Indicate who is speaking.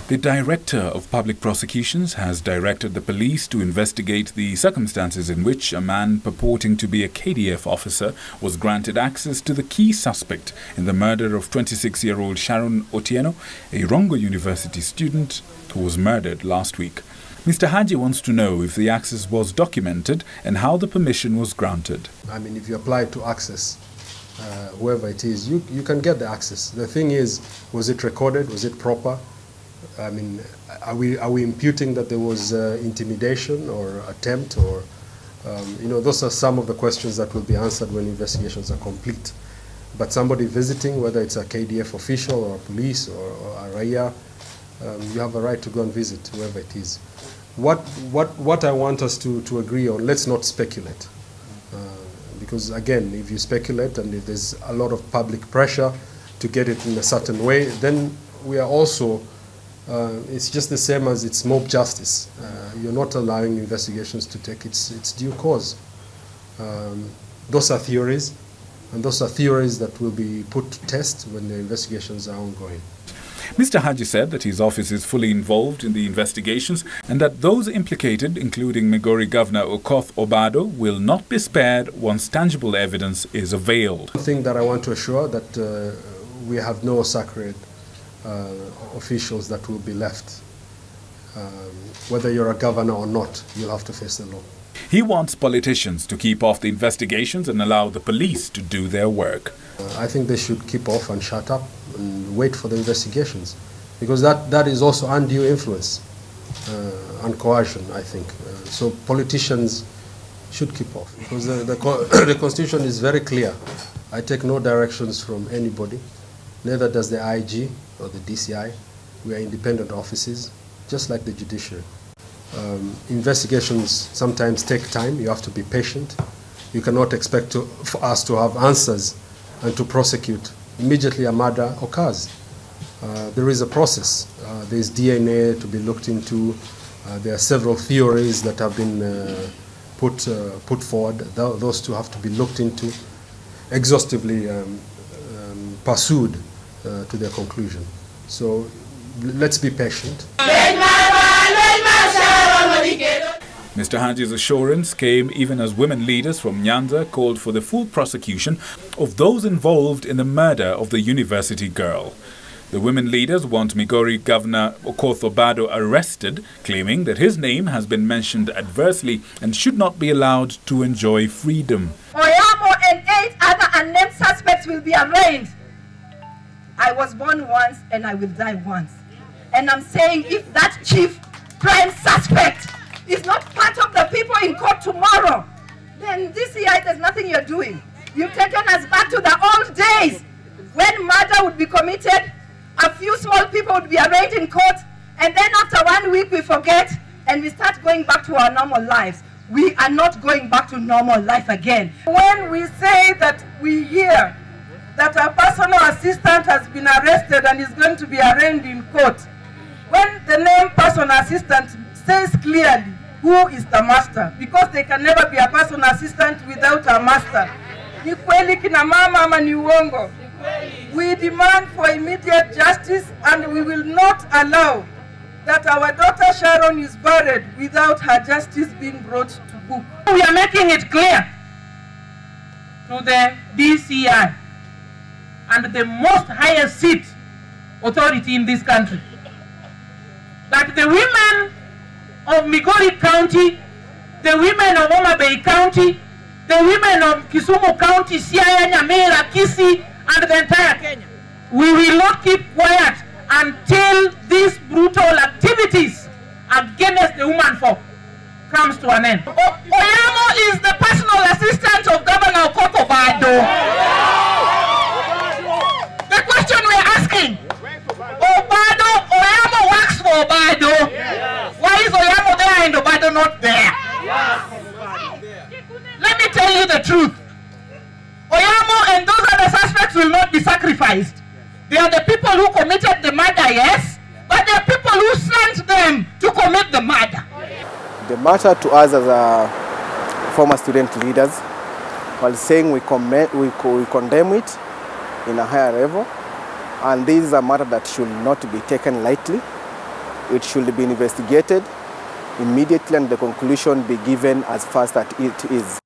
Speaker 1: The Director of Public Prosecutions has directed the police to investigate the circumstances in which a man purporting to be a KDF officer was granted access to the key suspect in the murder of 26-year-old Sharon Atieno, a Rongo University student who was murdered last week. Mr. Haji wants to know if the access was documented and how the permission was granted.
Speaker 2: I mean, if you apply to access, whoever it is, you can get the access. The thing is, was it recorded? Was it proper? I mean, are we imputing that there was intimidation or attempt, or those are some of the questions that will be answered when investigations are complete. But somebody visiting, whether it's a KDF official or police or a Raya, you have a right to go and visit whoever it is. What I want us to agree on, let's not speculate, because again, if you speculate and if there's a lot of public pressure to get it in a certain way, then we are also. It's just the same as it's mob justice. You're not allowing investigations to take its due course. Those are theories, and those are theories that will be put to test when the investigations are ongoing.
Speaker 1: Mr. Haji said that his office is fully involved in the investigations and that those implicated, including Migori Governor Okoth Obado, will not be spared once tangible evidence is availed.
Speaker 2: One thing that I want to assure that we have no sacred officials that will be left. Whether you're a governor or not, you'll have to face the law.
Speaker 1: He wants politicians to keep off the investigations and allow the police to do their work.
Speaker 2: I think they should keep off and shut up and wait for the investigations, because that is also undue influence and coercion, I think. So politicians should keep off, because the Constitution is very clear. I take no directions from anybody. Neither does the IG or the DCI. We are independent offices, just like the judiciary. Investigations sometimes take time. You have to be patient. You cannot expect for us to have answers and to prosecute immediately a murder occurs. There is a process. There is DNA to be looked into. There are several theories that have been put forward. Those two have to be looked into, exhaustively pursued to their conclusion. So let's be patient.
Speaker 1: Mr. Haji's assurance came even as women leaders from Nyanza called for the full prosecution of those involved in the murder of the university girl. The women leaders want Migori Governor Okoth Obado arrested, claiming that his name has been mentioned adversely and should not be allowed to enjoy freedom.
Speaker 3: Oyamo and 8 other unnamed suspects will be arraigned. I was born once and I will die once. And I'm saying, if that chief crime suspect is not part of the people in court tomorrow, then this year there's nothing you're doing. You've taken us back to the old days when murder would be committed, a few small people would be arraigned in court, and then after 1 week we forget and we start going back to our normal lives. We are not going back to normal life again.
Speaker 4: When we say that we hear that a personal assistant has been arrested and is going to be arraigned in court, when the name personal assistant says clearly who is the master, because there can never be a personal assistant without a master. Ni kweli kina mama ama ni uongo? We demand for immediate justice, and we will not allow that our daughter Sharon is buried without her justice being brought to book. We are making it clear to the DCI and the most highest seat authority in this country that the women of Migori County, the women of Homabay County, the women of Kisumu County, Siaya, Nyamira, Kisii, and the entire Kenya, we will not keep quiet until these brutal activities against the woman folk comes to an end. Oyamo is the personal assistant of Governor Okoth Obado. The question we're asking, Oyamo works for Obado. Why is Oyamo there and Obado not there? Let me tell you the truth. Oyamo and those other suspects will not be sacrificed. They are the people who committed the murder, yes, but they are people who sent them to commit the murder.
Speaker 5: The matter to us as a former student leaders, while saying we condemn it in a higher level, and this is a matter that should not be taken lightly. it should be investigated immediately and the conclusion be given as fast as it is.